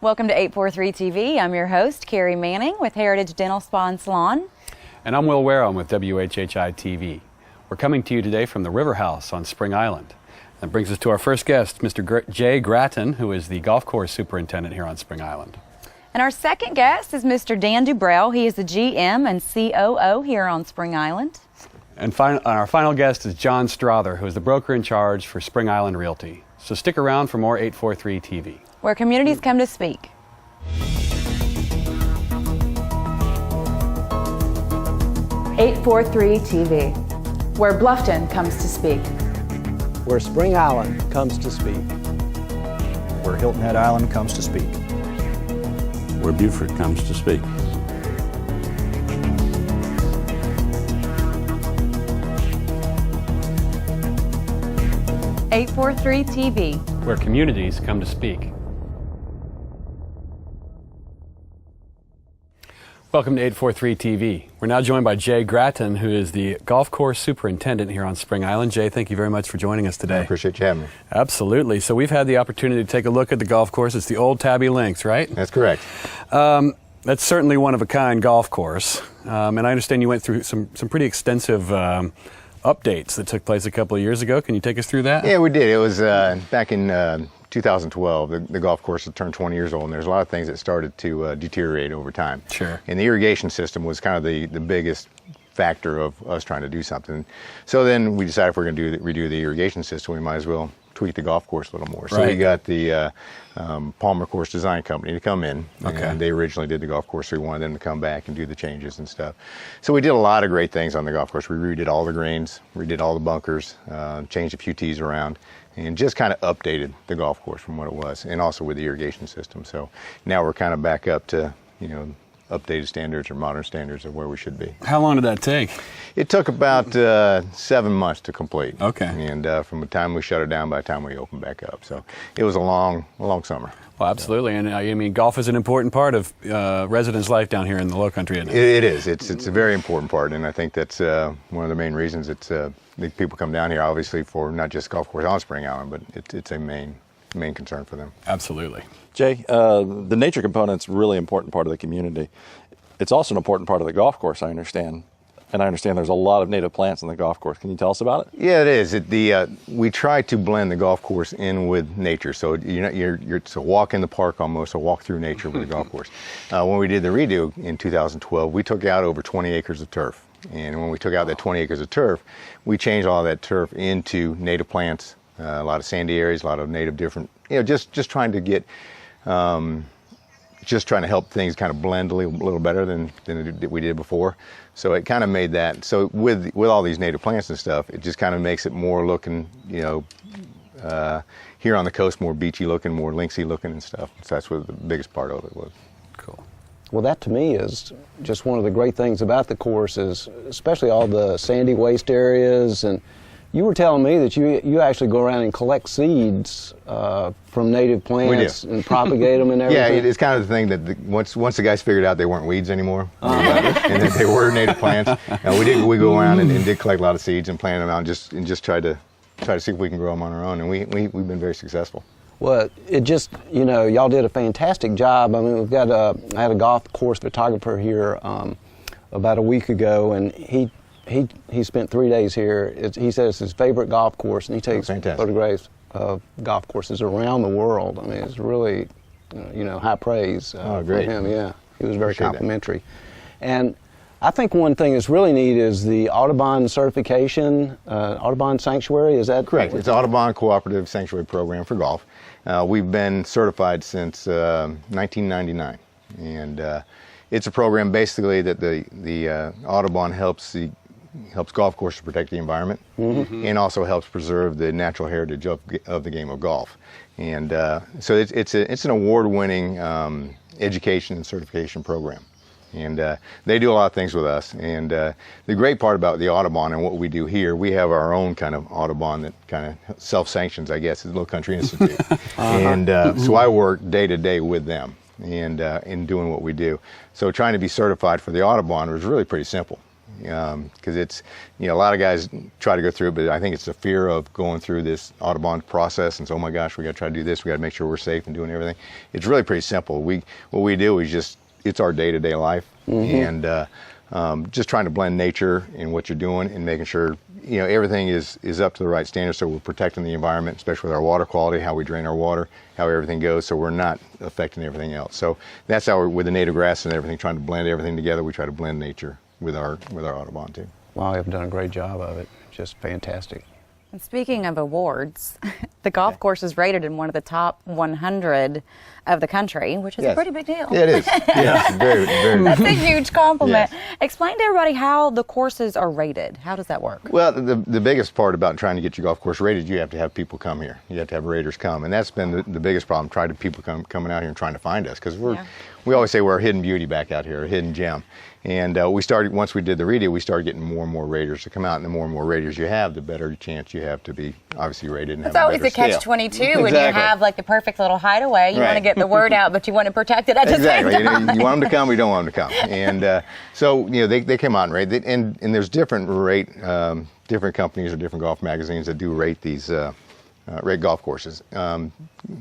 Welcome to 843 TV. I'm your host, Carrie Manning with Heritage Dental Spa and Salon. And I'm Will Wareham with WHHI TV. We're coming to you today from the River House on Spring Island. That brings us to our first guest, Mr. Jay Gratton, who is the golf course superintendent here on Spring Island. And our second guest is Mr. Dan Dubrow. He is the GM and COO here on Spring Island. And our final guest is John Strada, who is the broker in charge for Spring Island Realty. So stick around for more 843 TV. Where communities come to speak. (843 TV), where Bluffton comes to speak. Where Spring Island comes to speak. Where Hilton Head Island comes to speak. Where Beaufort comes to speak. (843 TV), where communities come to speak. Welcome to 843 TV. We're now joined by Jay Gratton, who is the golf course superintendent here on Spring Island. Jay, thank you very much for joining us today. I appreciate you having me. Absolutely. So we've had the opportunity to take a look at the golf course. It's the old Tabby Links, right? That's correct. That's certainly one of a kind golf course. And I understand you went through some pretty extensive updates that took place a couple of years ago. Can you take us through that? Yeah, we did. It was back in 2012. The golf course had turned 20 years old, and there's a lot of things that started to deteriorate over time. Sure. And the irrigation system was kind of the biggest factor of us trying to do something. So then we decided if we're going to redo the irrigation system, we might as well tweak the golf course a little more. So we got the Palmer Course Design Company to come in, and they originally did the golf course, so we wanted them to come back and do the changes and stuff. So we did a lot of great things on the golf course. We redid all the greens, redid all the bunkers, changed a few tees around, and just kind of updated the golf course from what it was, and also with the irrigation system. So now we're kind of back up to, updated standards or modern standards of where we should be. How long did that take? It took about 7 months to complete. Okay. And from the time we shut it down by the time we opened back up. So it was a long summer. Well, absolutely. And I mean, golf is an important part of residents' life down here in the Lowcountry, isn't it? It is. It's a very important part, and I think that's one of the main reasons people come down here, obviously, for not just golf course on Spring Island, but it's a main concern for them. Absolutely. Jay, the nature component's a really important part of the community. It's also an important part of the golf course, I understand. And I understand there's a lot of native plants on the golf course. Can you tell us about it? Yeah, it is. We try to blend the golf course in with nature. So it's a walk in the park almost, a walk through nature with the golf course. When we did the redo in 2012, we took out over 20 acres of turf. And when we took out that 20 acres of turf, we changed all that turf into native plants, a lot of sandy areas, a lot of native different, just trying to get, just trying to help things kind of blend a little better than we did before. So it kind of made that, so with all these native plants and stuff, it just kind of makes it more looking, here on the coast, more beachy looking, more linksy looking and stuff. So that's what the biggest part of it was. Cool. Well, that to me is just one of the great things about the course, is especially all the sandy waste areas. And you were telling me that you actually go around and collect seeds from native plants and propagate them and everything. Yeah, it's kind of the thing that once the guys figured out they weren't weeds anymore, and that they were native plants, we go around and did collect a lot of seeds and plant them out and just try to see if we can grow them on our own, and we've been very successful. Well, it just, y'all did a fantastic job. I mean, I had a golf course photographer here about a week ago, and he spent 3 days here. He says it's his favorite golf course, and he takes photographs of golf courses around the world. I mean, it's really, high praise for him. Yeah, he was very complimentary. And I think one thing that's really neat is the Audubon certification, Audubon Sanctuary. Is that correct? It's Audubon Cooperative Sanctuary Program for golf. We've been certified since 1999, and it's a program basically that the Audubon helps golf courses protect the environment, and also helps preserve the natural heritage of the game of golf. And so it's an award-winning education and certification program. And they do a lot of things with us. And the great part about the Audubon and what we do here, we have our own kind of Audubon that kind of self-sanctions, I guess, at the Lowcountry Institute. And so I work day to day with them and in doing what we do. So trying to be certified for the Audubon was really pretty simple. because it's, a lot of guys try to go through it, but I think it's the fear of going through this Audubon process and so, oh my gosh, we got to try to do this, we got to make sure we're safe and doing everything. It's really pretty simple. What we do is it's our day-to-day life, and just trying to blend nature in what you're doing and making sure everything is up to the right standard, so we're protecting the environment, especially with our water quality, how we drain our water, how everything goes, so we're not affecting everything else. So that's how with the native grass and everything, trying to blend everything together, we try to blend nature with our Audubon too. Wow, you've done a great job of it. Just fantastic. And speaking of awards, the golf course is rated in one of the top 100 of the country, which is a pretty big deal. Yeah, it is. Yeah, very, very. That's a huge compliment. Yes. Explain to everybody how the courses are rated. How does that work? Well, the biggest part about trying to get your golf course rated, you have to have people come here. You have to have raters come, and that's been the biggest problem. Trying to people coming out here and trying to find us, because we always say we're a hidden beauty back out here, a hidden gem. And once we did the radio, we started getting more and more raters to come out, and the more and more raters you have, the better chance you have to be obviously rated and It's have a always better a catch-22 scale. when you have like the perfect little hideaway. You want to get the word out, but you want to protect it at the same time. You want them to come, we don't want them to come. And so they come out and rate, and there's different different companies or different golf magazines that do rate these rate golf courses.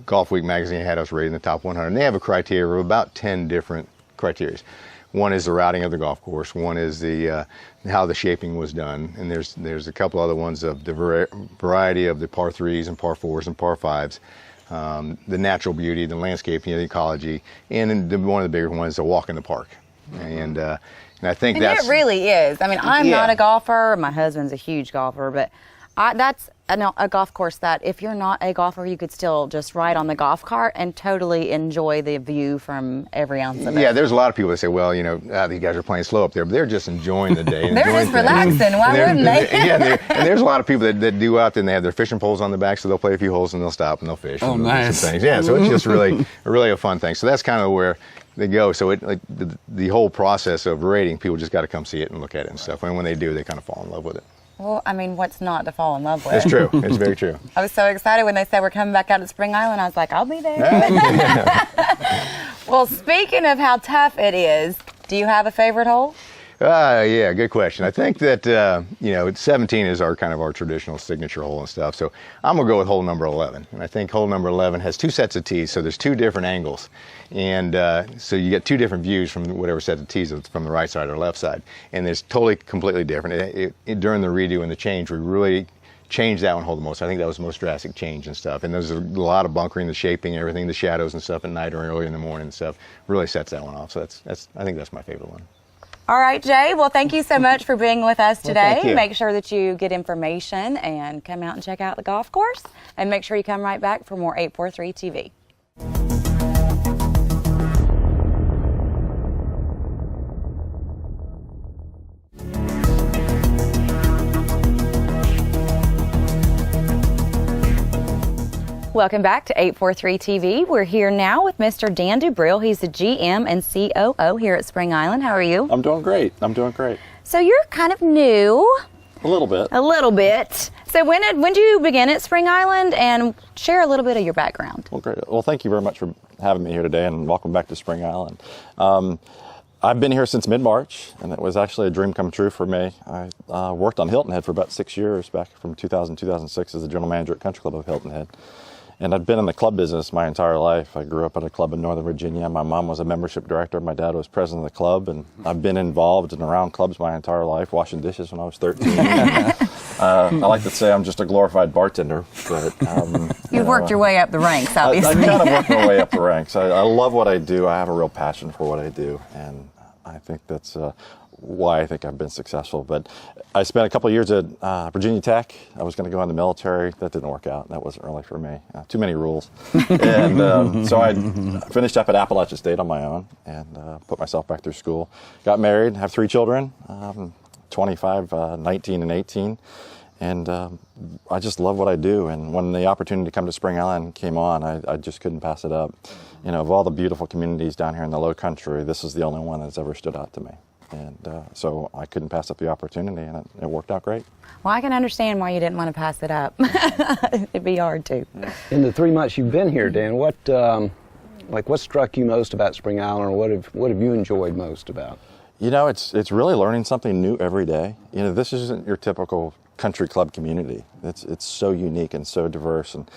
Golf Week magazine had us rated in the top 100, and they have a criteria of about 10 different criteria. One is the routing of the golf course. One is the how the shaping was done, and there's a couple other ones of the variety of the par 3s and par 4s and par 5s, the natural beauty, the landscaping, the ecology, and one of the bigger ones is a walk in the park. And I think it really is. I mean, I'm not a golfer. My husband's a huge golfer, but that's a golf course that if you're not a golfer, you could still just ride on the golf cart and totally enjoy the view from every ounce of it. Yeah, there's a lot of people that say, well, these guys are playing slow up there, but they're just enjoying the day. They're just relaxing. Why wouldn't they? And there's a lot of people that do out there, and they have their fishing poles on the back, so they'll play a few holes and they'll stop and they'll fish. Oh, and nice. some things. Yeah, so it's just really a fun thing. So that's kind of where they go. So the whole process of rating, people just got to come see it and look at it and stuff. And when they do, they kind of fall in love with it. Well, I mean, what's not to fall in love with? It's true. It's very true. I was so excited when they said we're coming back out to Spring Island. I was like, I'll be there. Well, speaking of how tough it is, do you have a favorite hole? Yeah, good question. I think that 17 is our kind of our traditional signature hole and stuff. So I'm gonna go with hole number 11, and I think hole number 11 has two sets of tees, so there's two different angles, and so you get two different views from whatever set of tees, from the right side or left side, and it's totally completely different. During the redo and the change, we really changed that one hole the most. I think that was the most drastic change and stuff. And there's a lot of bunkering, the shaping, everything, the shadows and stuff at night or early in the morning and stuff really sets that one off. So I think that's my favorite one. All right, Jay. Well, thank you so much for being with us today. Thank you. Make sure that you get information and come out and check out the golf course. And make sure you come right back for more 843 TV. Welcome back to 843 TV. We're here now with Mr. Dan Dubrow. He's the GM and COO here at Spring Island. How are you? I'm doing great. So you're kind of new. A little bit. A little bit. So when did you begin at Spring Island, and share a little bit of your background? Well, great. Well, thank you very much for having me here today, and welcome back to Spring Island. I've been here since mid-March, and it was actually a dream come true for me. I worked on Hilton Head for about 6 years, back from 2000 2006 as the general manager at Country Club of Hilton Head. And I've been in the club business my entire life. I grew up at a club in Northern Virginia. My mom was a membership director. My dad was president of the club. And I've been involved and around clubs my entire life, washing dishes when I was 13. I like to say I'm just a glorified bartender. But You've worked your way up the ranks, obviously. I kind of worked my way up the ranks. I love what I do. I have a real passion for what I do. And I think that's why I think I've been successful. But I spent a couple of years at Virginia Tech. I was going to go in the military. That didn't work out. That wasn't really for me. Too many rules. And so I finished up at Appalachia State on my own and put myself back through school. Got married, have 3 children, 25, 19, and 18. And I just love what I do. And when the opportunity to come to Spring Island came on, I just couldn't pass it up. Of all the beautiful communities down here in the Low Country, this is the only one that's ever stood out to me. And so I couldn't pass up the opportunity, and it worked out great. Well, I can understand why you didn't want to pass it up. It'd be hard to. In the 3 months you've been here, Dan, what struck you most about Spring Island, or what have you enjoyed most about? You know, it's really learning something new every day. You know, this isn't your typical country club community. It's so unique and so diverse, and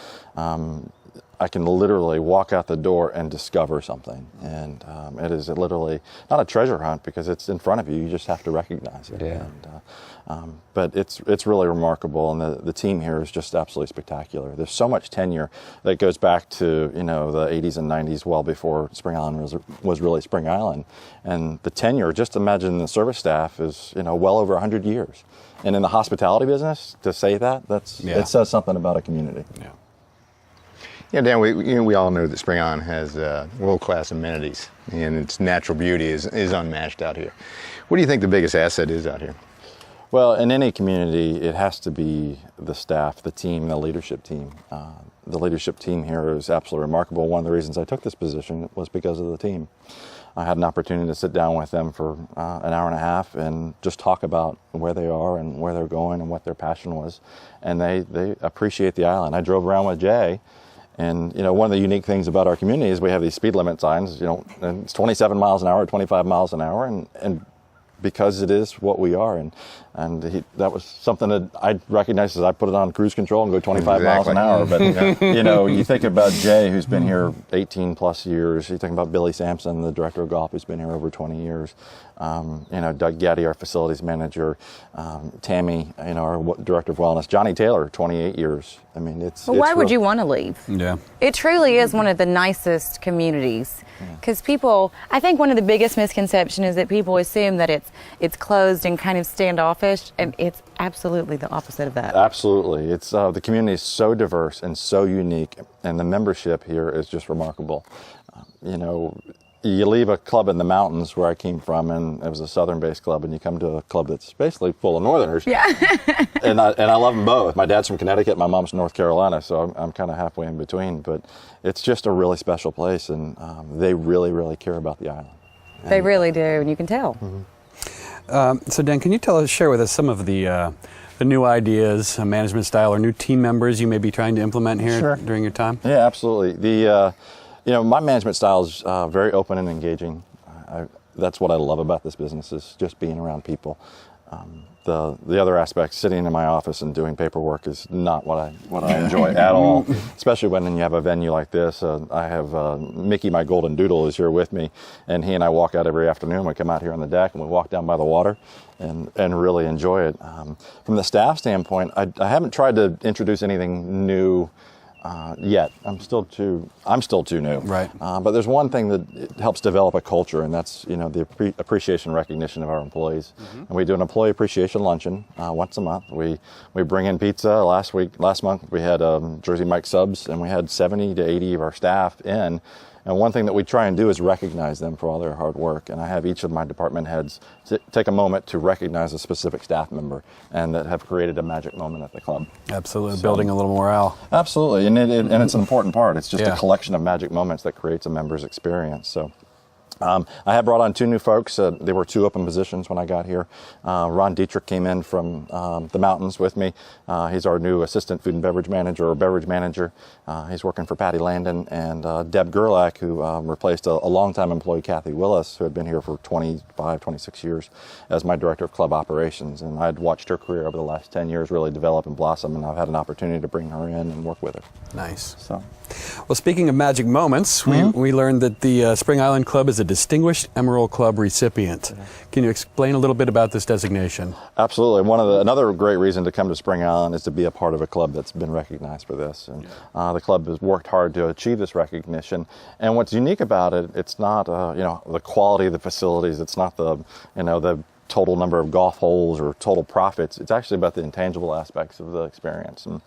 I can literally walk out the door and discover something. And it is literally not a treasure hunt because it's in front of you. You just have to recognize it. Yeah. And, but it's really remarkable, and the team here is just absolutely spectacular. There's so much tenure that goes back to, you know, the 80s and 90s, well before Spring Island was really Spring Island. And the tenure, just imagine the service staff is, you know, well over 100 years. And in the hospitality business, to say that, it says something about a community. Yeah. Yeah, Dan, we all know that Spring Island has world-class amenities, and its natural beauty is unmatched out here. What do you think the biggest asset is out here? Well, in any community, it has to be the staff, the team, the leadership team. The leadership team here is absolutely remarkable. One of the reasons I took this position was because of the team. I had an opportunity to sit down with them for an hour and a half and just talk about where they are and where they're going and what their passion was. And they appreciate the island. I drove around with Jay, and you know, one of the unique things about our community is we have these speed limit signs. You know, and it's 27 miles an hour, 25 miles an hour, and because it is what we are, and that was something that I recognized as I put it on cruise control and go 25 miles an hour. But you know, you think about Jay, who's been here 18 plus years. You think about Billy Sampson, the director of golf, who's been here over 20 years. You know, Doug Gaddy, our facilities manager, Tammy, you know, our director of wellness, Johnny Taylor, 28 years. I mean, Well, why would you want to leave? Yeah. It truly is one of the nicest communities, because people, I think one of the biggest misconceptions is that people assume that it's closed and kind of standoffish, and it's absolutely the opposite of that. Absolutely. It's the community is so diverse and so unique, and the membership here is just remarkable. You know, you leave a club in the mountains where I came from, and it was a southern-based club, and you come to a club that's basically full of northerners. Yeah. and I love them both. My dad's from Connecticut, my mom's from North Carolina, so I'm kind of halfway in between. But it's just a really special place, and they really, really care about the island. They really do, and you can tell. So Dan, can you share with us some of the new ideas, management style, or new team members you may be trying to implement here during your time? Yeah, absolutely. You know, my management style is very open and engaging. That's what I love about this business, is just being around people. The other aspect, sitting in my office and doing paperwork, is not what I enjoy at all. Especially when you have a venue like this. I have Mickey, my golden doodle, is here with me, and he and I walk out every afternoon. We come out here on the deck and we walk down by the water, and really enjoy it. From the staff standpoint, I haven't tried to introduce anything new yet. I'm still too new. Right. But there's one thing that helps develop a culture, and that's, you know, the appreciation and recognition of our employees. And we do an employee appreciation luncheon once a month. We bring in pizza. Last month we had Jersey Mike subs, and we had 70 to 80 of our staff in. And one thing that we try and do is recognize them for all their hard work. And I have each of my department heads take a moment to recognize a specific staff member and that have created a magic moment at the club. Absolutely, building a little morale. Absolutely, and it's an important part. It's just a collection of magic moments that creates a member's experience. So. I have brought on two new folks. There were two open positions when I got here. Ron Dietrich came in from the mountains with me. He's our new assistant food and beverage manager, or beverage manager. He's working for Patty Landon, and Deb Gerlach, who replaced a longtime employee, Kathy Willis, who had been here for 25, 26 years as my director of club operations. And I'd watched her career over the last 10 years really develop and blossom, and I've had an opportunity to bring her in and work with her. Nice. So. Well, speaking of magic moments, we learned that the Spring Island Club is a Distinguished Emerald Club recipient. Can you explain a little bit about this designation? Absolutely. Another great reason to come to Spring Island is to be a part of a club that's been recognized for this. And the club has worked hard to achieve this recognition. And what's unique about it, it's not you know, the quality of the facilities. It's not the total number of golf holes or total profits. It's actually about the intangible aspects of the experience. And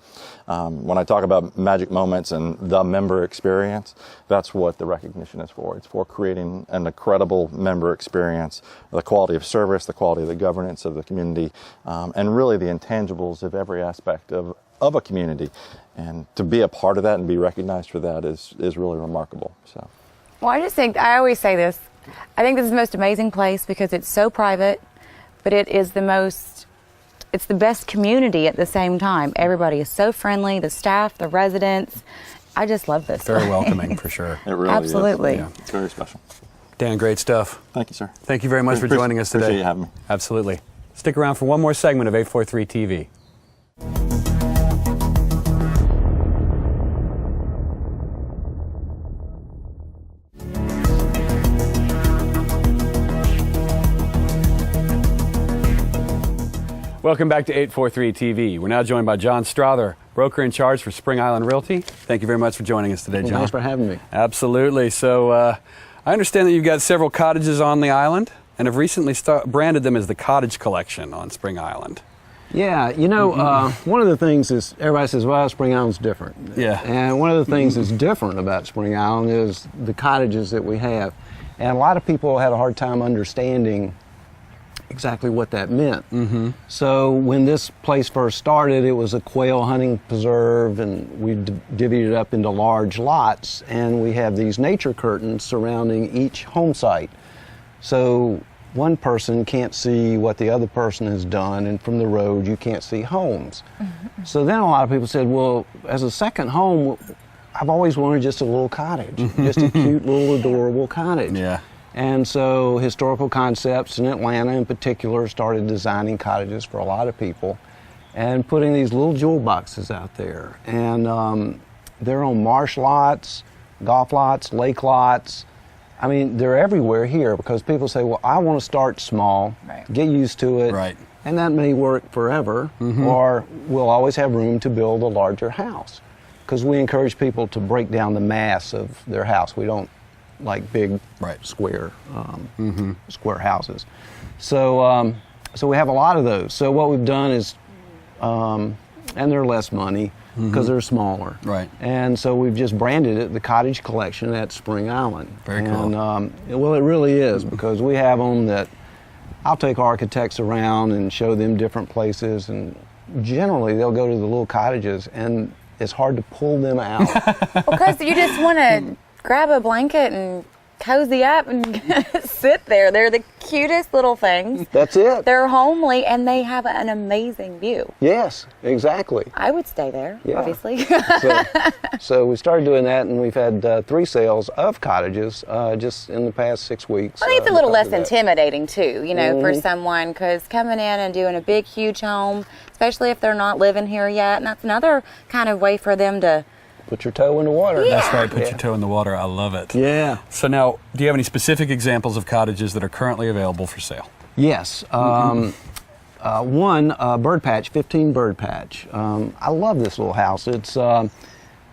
when I talk about magic moments and the member experience, that's what the recognition is for. It's for creating an incredible member experience, the quality of service, the quality of the governance of the community, and really the intangibles of every aspect of a community. And to be a part of that and be recognized for that is really remarkable. So. Well, I always say this, I think this is the most amazing place because it's so private, but it's the best community at the same time. Everybody is so friendly, the staff, the residents. I just love this. Very welcoming, for sure. It really Absolutely. is. Yeah, it's very special. Dan, great stuff. Thank you, sir. Thank you very much for joining us today. Appreciate you having me. Absolutely. Stick around for one more segment of 843 TV. Welcome back to 843 TV. We're now joined by John Strada, broker in charge for Spring Island Realty. Thank you very much for joining us today, John. Thanks for having me. Absolutely. So I understand that you've got several cottages on the island and have recently branded them as the Cottage Collection on Spring Island. Yeah, you know, one of the things is everybody says, well, Spring Island's different. Yeah. And one of the things that's different about Spring Island is the cottages that we have. And a lot of people had a hard time understanding exactly what that meant. So when this place first started, it was a quail hunting preserve, and we divvied it up into large lots, and we have these nature curtains surrounding each home site. So one person can't see what the other person has done, and from the road you can't see homes. So then a lot of people said, well, as a second home, I've always wanted just a little cottage, just a cute little adorable cottage. Yeah. And so Historical Concepts in Atlanta in particular started designing cottages for a lot of people and putting these little jewel boxes out there. And they're on marsh lots, golf lots, lake lots. I mean, they're everywhere here because people say, well, I want to start small, get used to it, and that may work forever, or we'll always have room to build a larger house. Because we encourage people to break down the mass of their house. We don't like big square square houses. So so we have a lot of those. So what we've done is, and they're less money because they're smaller. And so we've just branded it the Cottage Collection at Spring Island. Very cool. And well, it really is because we have them that I'll take architects around and show them different places, and generally they'll go to the little cottages and it's hard to pull them out. Because you just want to grab a blanket and cozy up and sit there. They're the cutest little things. That's it. They're homely and they have an amazing view. Yes, exactly. I would stay there, obviously. So we started doing that, and we've had 3 sales of cottages just in the past 6 weeks. I think it's a little less intimidating too, you know, for someone, because coming in and doing a big, huge home, especially if they're not living here yet, and that's another kind of way for them to put your toe in the water. Yeah. That's right, put your toe in the water. I love it. Yeah. So now, do you have any specific examples of cottages that are currently available for sale? Yes. One, Bird Patch, 15 Bird Patch. I love this little house. It's an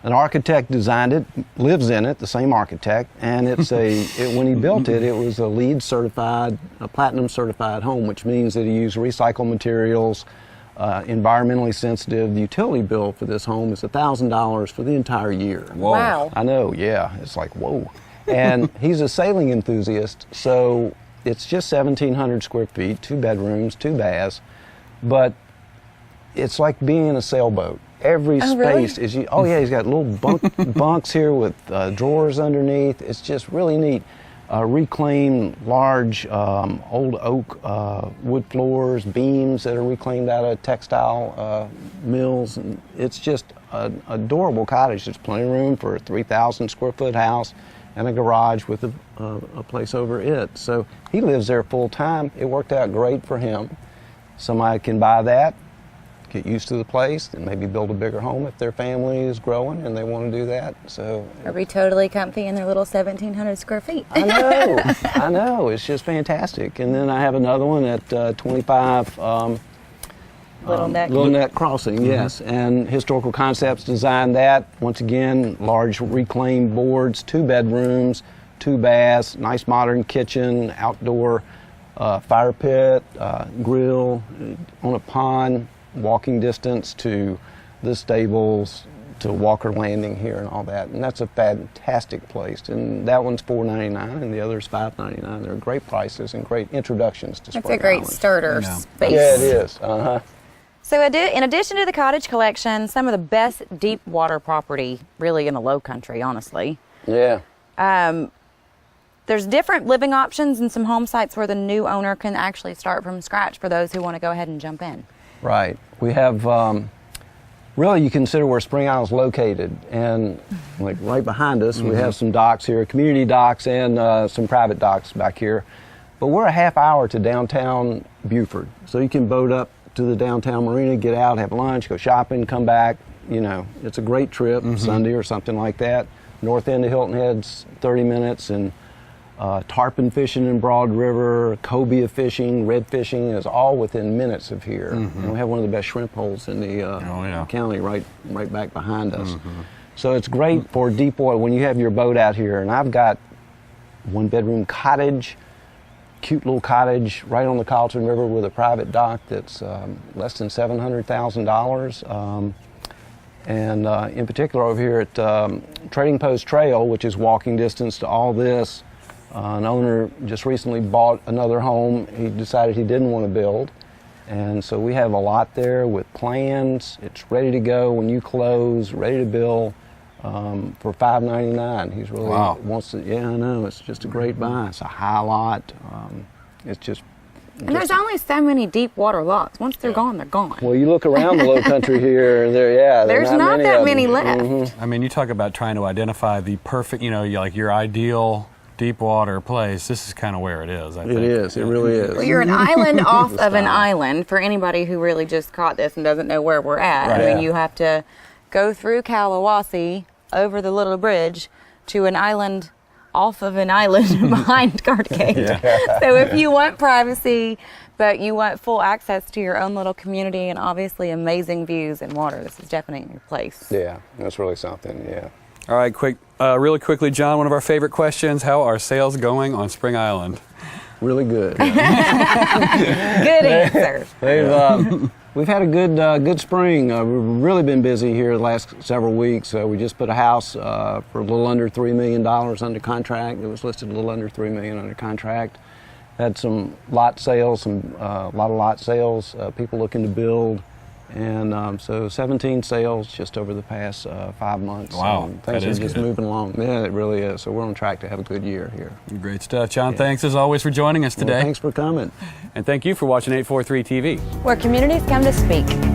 architect designed it, lives in it, the same architect, and it's when he built it, it was a LEED certified, a platinum certified home, which means that he used recycled materials, environmentally sensitive. The utility bill for this home is $1,000 for the entire year. Whoa. Wow. I know, yeah. It's like, whoa. And he's a sailing enthusiast, so it's just 1,700 square feet, 2 bedrooms, 2 baths, but it's like being in a sailboat. Every space is, he's got little bunks here with drawers underneath. It's just really neat. Reclaimed large old oak wood floors, beams that are reclaimed out of textile mills. And it's just an adorable cottage. There's plenty of room for a 3,000 square foot house and a garage with a place over it. So he lives there full time. It worked out great for him. Somebody can buy that, get used to the place, and maybe build a bigger home if their family is growing and they want to do that. So or be totally comfy in their little 1,700 square feet. I know. It's just fantastic. And then I have another one at 25 Little Neck Crossing, yes. And Historical Concepts designed that. Once again, large reclaimed boards, 2 bedrooms, 2 baths, nice modern kitchen, outdoor fire pit, grill, on a pond, walking distance to the stables, to Walker Landing here and all that. And that's a fantastic place. And that one's $499 and the other's $599. They're great prices and great introductions to Spring It's a great Island. starter space. Yeah, it is. So in addition to the Cottage Collection, some of the best deep water property really in the low country, honestly. Yeah. There's different living options and some home sites where the new owner can actually start from scratch for those who want to go ahead and jump in. Right. We have really, you consider where Spring Island's located, and like right behind us, we have some docks here, community docks and some private docks back here. But we're a half hour to downtown Beaufort, so you can boat up to the downtown marina, get out, have lunch, go shopping, come back. You know, it's a great trip, Sunday or something like that. North end of Hilton Head's 30 minutes, and tarpon fishing in Broad River, cobia fishing, red fishing is all within minutes of here. And we have one of the best shrimp holes in the county right back behind us. So it's great for deep water when you have your boat out here. And I've got 1-bedroom cottage, cute little cottage right on the Colleton River with a private dock that's less than $700,000. And in particular over here at Trading Post Trail, which is walking distance to all this, an owner just recently bought another home. He decided he didn't want to build. And so we have a lot there with plans. It's ready to go when you close, ready to build for $599. He's really wants to, yeah, I know. It's just a great buy. It's a high lot. It's just. And there's only so many deep water lots. Once they're gone, they're gone. Well, you look around the low country here, there's not that many left. I mean, you talk about trying to identify the perfect, you know, like your ideal deep water place. This is kind of where it is, I think. It is. It really is. Well, you're an island off of an island. For anybody who really just caught this and doesn't know where we're at, Right. I mean, you have to go through Kalawasi, over the little bridge, to an island off of an island behind Cartagena. So if you want privacy, but you want full access to your own little community and obviously amazing views and water, this is definitely your place. Yeah, that's really something, yeah. All right, really quickly, John, one of our favorite questions, how are sales going on Spring Island? Really good. Good answer. We've had a good spring. We've really been busy here the last several weeks. We just put a house for a little under $3 million under contract. It was listed a little under $3 million under contract. Had some lot sales, a lot of lot sales, people looking to build. And so 17 sales just over the past 5 months. Wow, Things are just moving along. Yeah, it really is. So we're on track to have a good year here. Great stuff. John, thanks as always for joining us today. Well, thanks for coming. And thank you for watching 843 TV. Where communities come to speak.